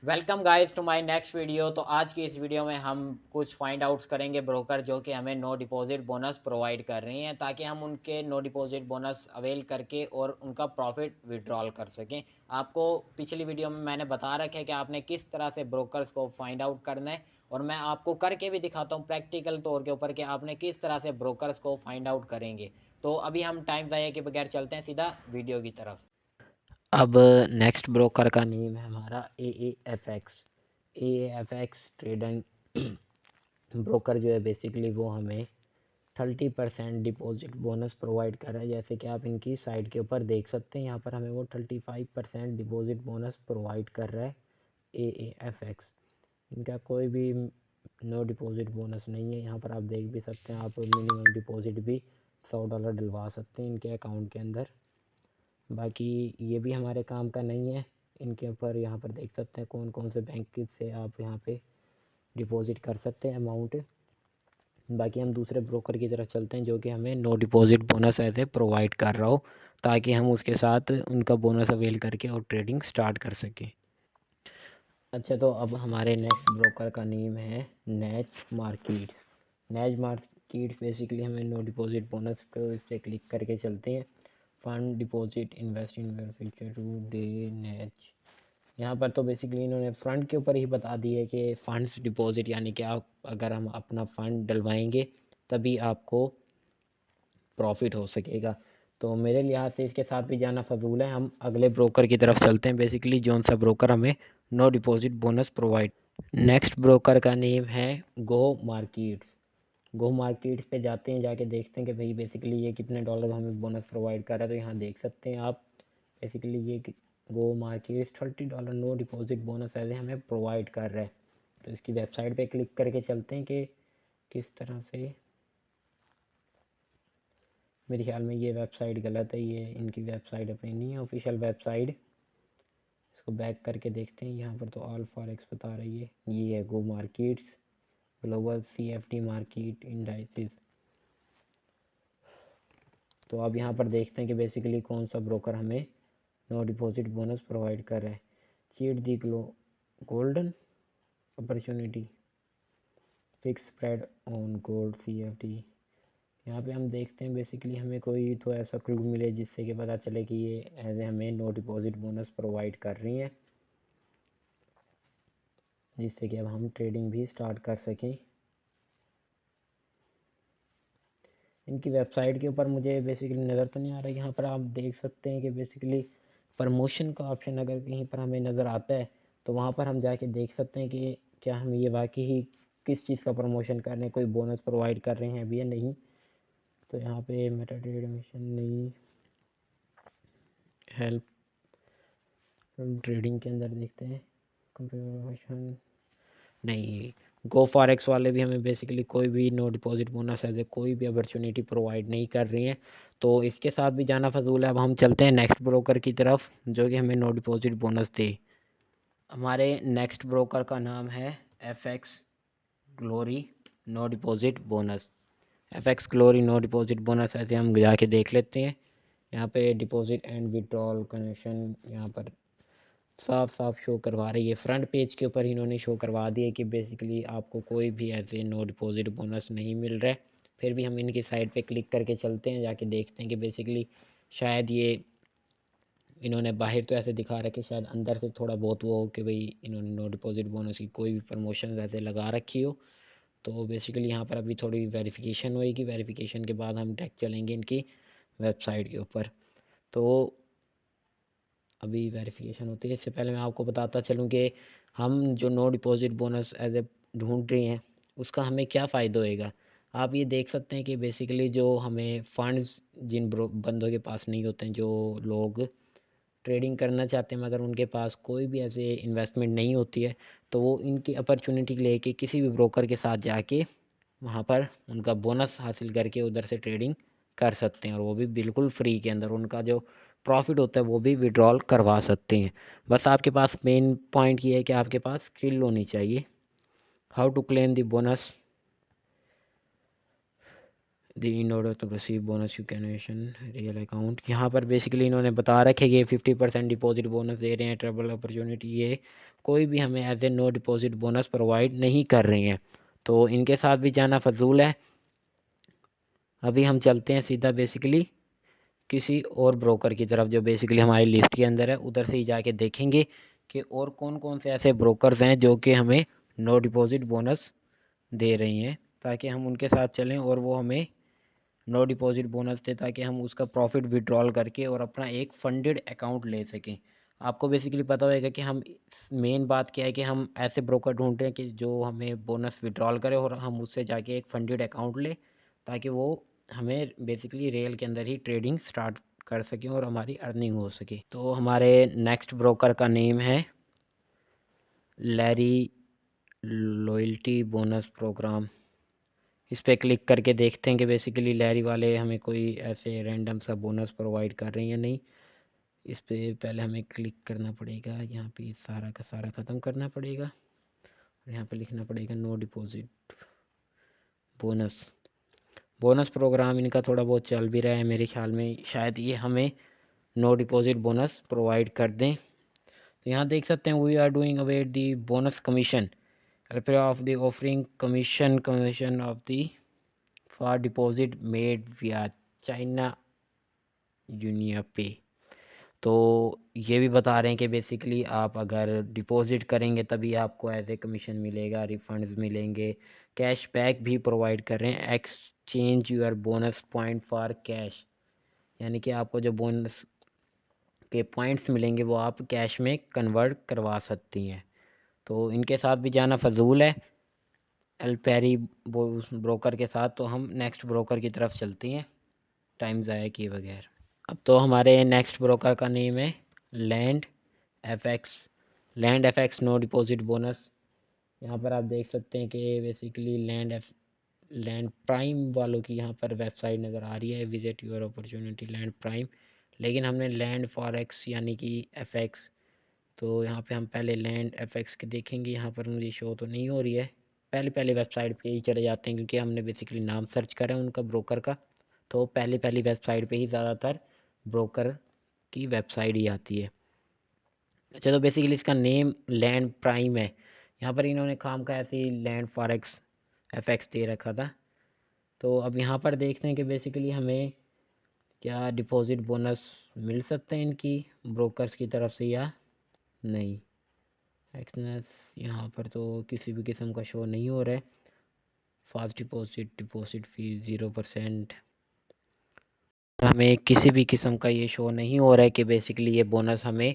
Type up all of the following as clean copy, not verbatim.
Welcome guys to my next video. तो आज की इस वीडियो में हम कुछ फाइंड आउट्स करेंगे ब्रोकर जो कि हमें नो डिपॉजिट बोनस प्रोवाइड कर रही हैं, ताकि हम उनके नो डिपॉजिट बोनस अवेल करके और उनका प्रॉफिट विड्रॉल कर सकें। आपको पिछली वीडियो में मैंने बता रखा है कि आपने किस तरह से ब्रोकर्स को फाइंड आउट करना है, और मैं आपको करके भी दिखाता हूँ प्रैक्टिकल तौर के ऊपर कि आपने किस तरह से ब्रोकर्स को फाइंड आउट करेंगे। तो अभी हम टाइम ज़ाया के बगैर चलते हैं सीधा वीडियो की तरफ। अब नेक्स्ट ब्रोकर का नेम है हमारा A A F X trading broker जो है बेसिकली वो हमें 30% डिपॉजिट बोनस प्रोवाइड कर रहा है। जैसे कि आप इनकी साइट के ऊपर देख सकते हैं, यहाँ पर हमें वो 35% डिपॉजिट बोनस प्रोवाइड कर रहा है ए ए एफ एक्स। इनका कोई भी नो डिपॉजिट बोनस नहीं है। यहाँ पर आप देख भी सकते हैं, आप मिनिमम डिपॉजिट भी $100 डलवा सकते हैं इनके अकाउंट के अंदर। बाकी ये भी हमारे काम का नहीं है। इनके ऊपर यहाँ पर देख सकते हैं कौन कौन से बैंक से आप यहाँ पे डिपॉजिट कर सकते हैं अमाउंट। बाकी हम दूसरे ब्रोकर की तरफ चलते हैं जो कि हमें नो डिपॉजिट बोनस ऐसे प्रोवाइड कर रहा हो, ताकि हम उसके साथ उनका बोनस अवेल करके और ट्रेडिंग स्टार्ट कर सकें। अच्छा, तो अब हमारे नेक्स्ट ब्रोकर का नेम है Nage markets. Nage markets basically हमें नो डिपॉजिट बोनस को इस पर क्लिक करके चलते हैं। Fund deposit invest in future today Nage. यहाँ पर तो बेसिकली इन्होंने फ़ंड के ऊपर ही बता दिया है कि फ़ंड्स डिपॉजिट, यानी कि आप अगर हम अपना फ़ंड डलवाएंगे तभी आपको प्रॉफिट हो सकेगा। तो मेरे लिहाज से इसके साथ भी जाना फजूल है। हम अगले ब्रोकर की तरफ चलते हैं, बेसिकली जौन सा ब्रोकर हमें no deposit bonus provide. Next broker का नेम है गो मार्केट्स। गो मार्केट्स पे जाते हैं, जाके देखते हैं कि भाई बेसिकली ये कितने डॉलर हमें बोनस प्रोवाइड कर रहा है। तो यहाँ देख सकते हैं आप, बेसिकली ये गो मार्केट्स $30 नो डिपॉजिट बोनस ऐसे हमें प्रोवाइड कर रहा है। तो इसकी वेबसाइट पे क्लिक करके चलते हैं कि किस तरह से। मेरे ख्याल में ये वेबसाइट गलत है, ये इनकी वेबसाइट अपनी नहीं है ऑफिशियल वेबसाइट। इसको बैक करके देखते हैं। यहाँ पर तो ऑल फॉरेक्स बता रही है, ये है Go Markets global CFD market indices. तो अब यहाँ पर देखते हैं कि बेसिकली कौन सा ब्रोकर हमें नो डिपॉजिट बोनस प्रोवाइड कर रहा है। Cheat the golden opportunity fix spread on gold CFD। यहाँ पे हम देखते हैं बेसिकली हमें कोई तो ऐसा क्लू मिले जिससे कि पता चले कि ये एज हमें नो डिपॉजिट बोनस प्रोवाइड कर रही हैं, जिससे कि अब हम ट्रेडिंग भी स्टार्ट कर सकें। इनकी वेबसाइट के ऊपर मुझे बेसिकली नज़र तो नहीं आ रहा। यहाँ पर आप देख सकते हैं कि बेसिकली प्रमोशन का ऑप्शन अगर कहीं पर हमें नज़र आता है तो वहाँ पर हम जाके देख सकते हैं कि क्या हम ये वाकई ही किस चीज़ का प्रमोशन कर रहे हैं, कोई बोनस प्रोवाइड कर रहे हैं अभी या नहीं। तो यहाँ पे मेटा ट्रेड मिशन नहीं, हेल्प हम ट्रेडिंग के अंदर देखते हैं कंप्यूटर नहीं। गो फॉरेक्स वाले भी हमें बेसिकली कोई भी नो डिपॉजिट बोनस ऐसे कोई भी अपॉर्चुनिटी प्रोवाइड नहीं कर रही हैं। तो इसके साथ भी जाना फजूल है। अब हम चलते हैं नेक्स्ट ब्रोकर की तरफ जो कि हमें नो डिपॉजिट बोनस दे। हमारे नेक्स्ट ब्रोकर का नाम है FX Glory no deposit bonus. FX Glory no deposit bonus ऐसे हम जाके देख लेते हैं। यहाँ पे डिपॉजिट एंड विड्रॉल कनेक्शन यहाँ पर साफ साफ शो करवा रही है। फ्रंट पेज के ऊपर इन्होंने शो करवा दिया कि बेसिकली आपको कोई भी ऐसे नो डिपॉजिट बोनस नहीं मिल रहा है। फिर भी हम इनकी साइट पे क्लिक करके चलते हैं, जाके देखते हैं कि बेसिकली शायद ये इन्होंने बाहर तो ऐसे दिखा रहा है कि शायद अंदर से थोड़ा बहुत वो हो कि भाई इन्होंने नो डिपॉजिट बोनस की कोई भी प्रमोशन ऐसे लगा रखी हो। तो बेसिकली यहाँ पर अभी थोड़ी वेरिफिकेशन होएगी, वेरिफिकेशन के बाद हम टैग चलेंगे इनकी वेबसाइट के ऊपर। तो अभी वेरिफिकेशन होती है, इससे पहले मैं आपको बताता चलूँ कि हम जो no deposit bonus as a ढूंढ रहे हैं उसका हमें क्या फ़ायदा होएगा। आप ये देख सकते हैं कि बेसिकली जो हमें फंड्स जिन बंदों के पास नहीं होते हैं, जो लोग ट्रेडिंग करना चाहते हैं मगर उनके पास कोई भी ऐसे इन्वेस्टमेंट नहीं होती है, तो वो इनकी अपॉर्चुनिटी लेके किसी भी ब्रोकर के साथ जाके वहाँ पर उनका बोनस हासिल करके उधर से ट्रेडिंग कर सकते हैं, और वो भी बिल्कुल फ्री के अंदर उनका जो प्रॉफिट होता है वो भी विड्रॉल करवा सकते हैं। बस आपके पास मेन पॉइंट ये है कि आपके पास स्किल होनी चाहिए। How to claim the bonus. In order to receive bonus you can real account. यहाँ पर बेसिकली इन्होंने बता रखे कि 50% डिपॉजिट बोनस दे रहे हैं, ट्रबल अपॉर्चुनिटी, ये कोई भी हमें as a no deposit bonus provide नहीं कर रही हैं, तो इनके साथ भी जाना फजूल है। अभी हम चलते हैं सीधा बेसिकली किसी और ब्रोकर की तरफ जो बेसिकली हमारी लिस्ट के अंदर है, उधर से ही जाके देखेंगे कि और कौन कौन से ऐसे ब्रोकर्स हैं जो कि हमें नो डिपॉजिट बोनस दे रही हैं, ताकि हम उनके साथ चलें और वो हमें नो डिपॉजिट बोनस दे, ताकि हम उसका प्रॉफिट विड्रॉल करके और अपना एक फंडेड अकाउंट ले सकें। आपको बेसिकली पता होगा कि हम मेन बात क्या है कि हम ऐसे ब्रोकर ढूंढ रहे हैं कि जो हमें बोनस विड्रॉल करे और हम उससे जाके एक फंडेड अकाउंट ले, ताकि वो हमें बेसिकली रियल के अंदर ही ट्रेडिंग स्टार्ट कर सकें और हमारी अर्निंग हो सके। तो हमारे नेक्स्ट ब्रोकर का नेम है लैरी लॉयल्टी बोनस प्रोग्राम। इस पर क्लिक करके देखते हैं कि बेसिकली लैरी वाले हमें कोई ऐसे रैंडम सा बोनस प्रोवाइड कर रहे हैं या नहीं। इस पर पहले हमें क्लिक करना पड़ेगा, यहाँ पे सारा का सारा ख़त्म करना पड़ेगा और यहाँ पे लिखना पड़ेगा no deposit bonus. Bonus programme इनका थोड़ा बहुत चल भी रहा है, मेरे ख्याल में शायद ये हमें नो डिपॉजिट बोनस प्रोवाइड कर दें। तो यहाँ देख सकते हैं we are doing await the bonus commission of the offering commission of the for deposit made via China UnionPay. तो ये भी बता रहे हैं कि बेसिकली आप अगर डिपॉजिट करेंगे तभी आपको एज ए कमीशन मिलेगा, रिफंड्स मिलेंगे, कैश बैक भी प्रोवाइड कर रहे हैं, exchange your bonus point for cash, यानी कि आपको जो बोनस के पॉइंट्स मिलेंगे वो आप कैश में कन्वर्ट करवा सकती हैं। तो इनके साथ भी जाना फजूल है एल्पेरी ब्रोकर के साथ। तो हम नेक्स्ट ब्रोकर की तरफ चलते हैं टाइम ज़ाया किए बगैर। अब तो हमारे नेक्स्ट ब्रोकर का नेम है Land FX. Land FX no deposit bonus. यहाँ पर आप देख सकते हैं कि बेसिकली लैंड प्राइम वालों की यहाँ पर वेबसाइट नज़र आ रही है, visit your opportunity land prime, लेकिन हमने लैंड फॉरेक्स यानी कि एफएक्स, तो यहाँ पे हम पहले लैंड एफएक्स के देखेंगे। यहाँ पर मुझे शो तो नहीं हो रही है, पहले पहले वेबसाइट पे ही चले जाते हैं क्योंकि हमने बेसिकली नाम सर्च करा है उनका ब्रोकर का, तो पहली पहली वेबसाइट पे ही ज़्यादातर ब्रोकर की वेबसाइट ही आती है। अच्छा, तो बेसिकली इसका नेम लैंड प्राइम है, यहाँ पर इन्होंने काम का ऐसे ही लैंड फॉरेक्स एफएक्स दे रखा था। तो अब यहाँ पर देखते हैं कि बेसिकली हमें क्या डिपॉजिट बोनस मिल सकते हैं इनकी ब्रोकर्स की तरफ से या नहीं। एक्सनेस यहाँ पर तो किसी भी किस्म का शो नहीं हो रहा है। फास्ट डिपॉजिट फीस 0%, हमें किसी भी किस्म का ये शो नहीं हो रहा है कि बेसिकली ये बोनस हमें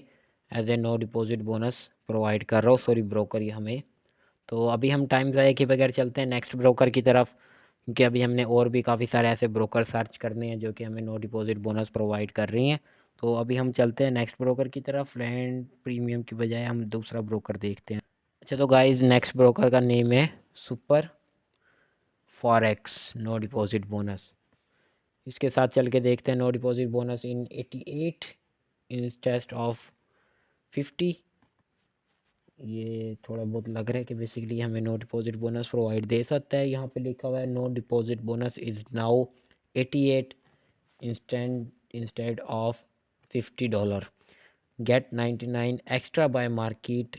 as a no deposit bonus provide कर रहा हो, सॉरी ब्रोकर ये हमें। तो अभी हम टाइम ज़ाया के बगैर चलते हैं नेक्स्ट ब्रोकर की तरफ, क्योंकि अभी हमने और भी काफ़ी सारे ऐसे ब्रोकर सर्च करने हैं जो कि हमें नो डिपॉजिट बोनस प्रोवाइड कर रही हैं। तो अभी हम चलते हैं नेक्स्ट ब्रोकर की तरफ, लैंड प्रीमियम की बजाय हम दूसरा ब्रोकर देखते हैं। अच्छा, तो गाइस नेक्स्ट ब्रोकर का नेम है super forex no deposit bonus. इसके साथ चल के देखते हैं no deposit bonus in 88 instead of 50। ये थोड़ा बहुत लग रहा है कि बेसिकली हमें नो डिपॉजिट बोनस प्रोवाइड दे सकता है। यहाँ पे लिखा हुआ है no deposit bonus is now 88 instead of $50, get 99 extra buy market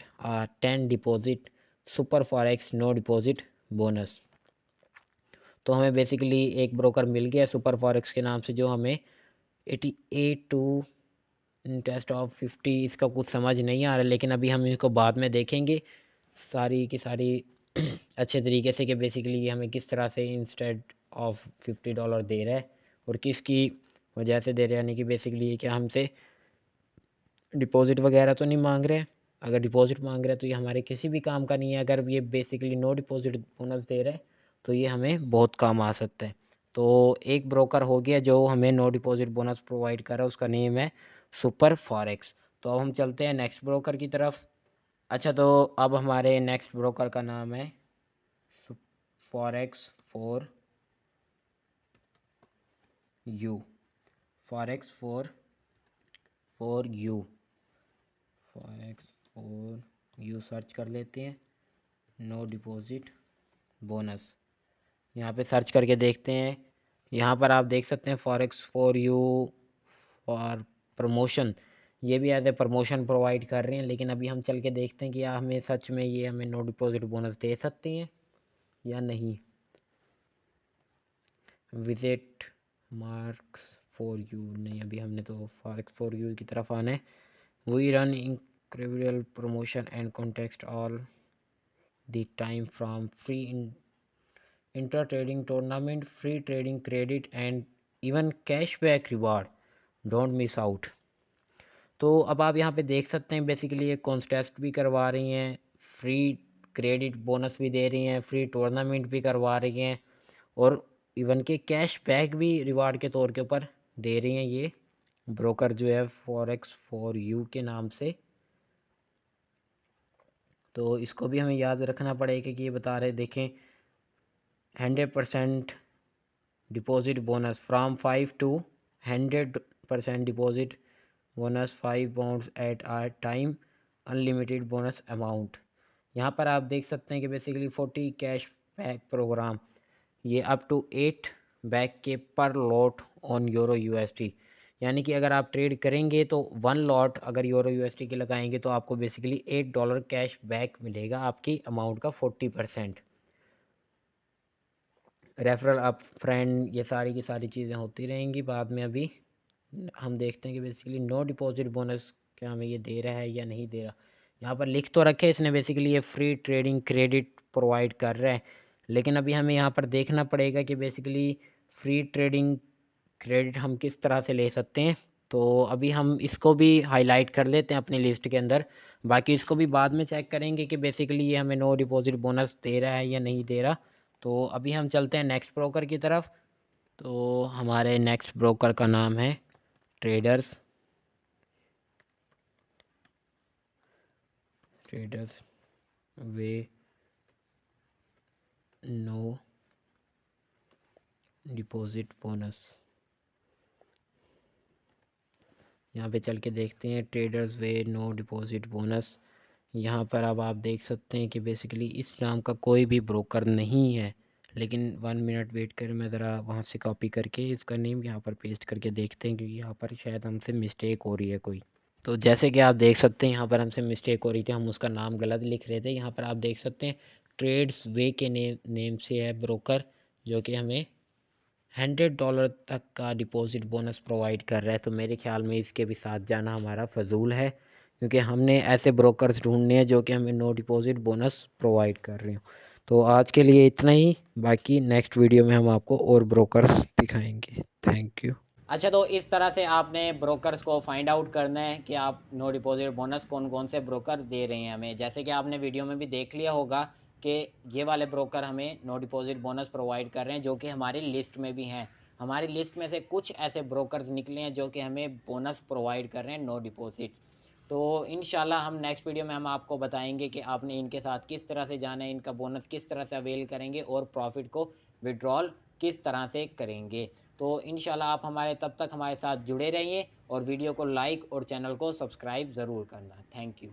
10 deposit super forex no deposit bonus. तो हमें बेसिकली एक ब्रोकर मिल गया सुपर फॉरेक्स के नाम से जो हमें 88 टू टेस्ट ऑफ 50, इसका कुछ समझ नहीं आ रहा, लेकिन अभी हम इसको बाद में देखेंगे सारी की सारी अच्छे तरीके से कि बेसिकली ये हमें किस तरह से इंस्टेड ऑफ $50 दे रहा है और किसकी वजह से दे रहा है, यानी कि बेसिकली ये क्या हमसे डिपॉजिट वगैरह तो नहीं मांग रहे। अगर डिपॉजिट मांग रहे हैं तो ये हमारे किसी भी काम का नहीं है। अगर ये बेसिकली नो डिपॉजिट बोनस दे रहा है तो ये हमें बहुत काम आ सकता है। तो एक ब्रोकर हो गया जो हमें नो डिपॉजिट बोनस प्रोवाइड कर रहा है, उसका नेम है सुपर फॉरेक्स। तो अब हम चलते हैं नेक्स्ट ब्रोकर की तरफ। अच्छा, तो अब हमारे नेक्स्ट ब्रोकर का नाम है forex you forex for you forex for you search कर लेते हैं नो डिपॉजिट बोनस। यहाँ पे सर्च करके देखते हैं, यहाँ पर आप देख सकते हैं forex for you for promotion, ये भी एज ए प्रमोशन प्रोवाइड कर रहे हैं। लेकिन अभी हम चल के देखते हैं कि हमें सच में ये हमें नो डिपॉजिट बोनस दे सकते हैं या नहीं। विजिट मार्क्स फॉर यू, नहीं अभी हमने तो फॉरेक्स फॉर यू की तरफ आना है। We run incredible promotion and context all the time from free intra trading tournament, free trading credit and even cashback reward, don't miss out। तो अब आप यहाँ पे देख सकते हैं बेसिकली ये कॉन्टेस्ट भी करवा रही हैं, फ्री क्रेडिट बोनस भी दे रही हैं, फ्री टूर्नामेंट भी करवा रही हैं और इवन के कैश बैक भी रिवार्ड के तौर के ऊपर दे रही हैं ये ब्रोकर जो है फॉरेक्स फॉर यू के नाम से। तो इसको भी हमें याद रखना पड़ेगा कि ये बता रहे देखें 100% deposit bonus from 5 to 100% deposit bonus 5 bounds at a time unlimited bonus amount. यहाँ पर आप देख सकते हैं कि बेसिकली 40 कैश बैक प्रोग्राम, ये अप टू 8 बैक के पर लॉट ऑन यूरो यूएसटी, यानी कि अगर आप ट्रेड करेंगे तो 1 लॉट अगर यूरो यूएसटी के लगाएंगे तो आपको बेसिकली $8 कैश बैक मिलेगा आपकी अमाउंट का 40%। रेफरल अप फ्रेंड, ये सारी की सारी चीज़ें होती रहेंगी बाद में। अभी हम देखते हैं कि बेसिकली नो डिपॉजिट बोनस क्या हमें ये दे रहा है या नहीं दे रहा। यहाँ पर लिख तो रखे इसने बेसिकली ये फ्री ट्रेडिंग क्रेडिट प्रोवाइड कर रहा है, लेकिन अभी हमें यहाँ पर देखना पड़ेगा कि बेसिकली फ्री ट्रेडिंग क्रेडिट हम किस तरह से ले सकते हैं। तो अभी हम इसको भी हाईलाइट कर लेते हैं अपनी लिस्ट के अंदर, बाकी इसको भी बाद में चेक करेंगे कि बेसिकली ये हमें नो डिपॉजिट बोनस दे रहा है या नहीं दे रहा। तो अभी हम चलते हैं नेक्स्ट ब्रोकर की तरफ। तो हमारे नेक्स्ट ब्रोकर का नाम है ट्रेडर्स ट्रेडर्स वे नो डिपॉजिट बोनस। यहाँ पे चल के देखते हैं ट्रेडर्स वे नो डिपॉजिट बोनस। यहाँ पर अब आप देख सकते हैं कि बेसिकली इस नाम का कोई भी ब्रोकर नहीं है, लेकिन 1 मिनट वेट कर, मैं ज़रा वहाँ से कॉपी करके इसका नेम यहाँ पर पेस्ट करके देखते हैं क्योंकि यहाँ पर शायद हमसे मिस्टेक हो रही है कोई। तो जैसे कि आप देख सकते हैं यहाँ पर हमसे मिस्टेक हो रही थी, हम उसका नाम गलत लिख रहे थे। यहाँ पर आप देख सकते हैं ट्रेड्स वे के नेम से है ब्रोकर, जो कि हमें $100 तक का डिपॉजिट बोनस प्रोवाइड कर रहा है। तो मेरे ख्याल में इसके भी साथ जाना हमारा फजूल है, क्योंकि हमने ऐसे ब्रोकर्स ढूंढने हैं जो कि हमें नो डिपॉजिट बोनस प्रोवाइड कर रहे हो। तो आज के लिए इतना ही, बाकी नेक्स्ट वीडियो में हम आपको और ब्रोकर्स दिखाएंगे। Thank you. अच्छा, तो इस तरह से आपने ब्रोकर्स को फाइंड आउट करना है कि आप नो डिपॉजिट बोनस कौन कौन से ब्रोकर दे रहे हैं हमें। जैसे कि आपने वीडियो में भी देख लिया होगा कि ये वाले ब्रोकर हमें नो डिपॉजिट बोनस प्रोवाइड कर रहे हैं, जो कि हमारी लिस्ट में भी हैं। हमारी लिस्ट में से कुछ ऐसे ब्रोकर्स निकले हैं जो कि हमें बोनस प्रोवाइड कर रहे हैं नो डिपॉजिट। तो इंशाल्लाह हम नेक्स्ट वीडियो में हम आपको बताएंगे कि आपने इनके साथ किस तरह से जाना है, इनका बोनस किस तरह से अवेल करेंगे और प्रॉफिट को विड्रॉल किस तरह से करेंगे। तो इंशाल्लाह आप हमारे तब तक हमारे साथ जुड़े रहिए और वीडियो को लाइक और चैनल को सब्सक्राइब ज़रूर करना। Thank you.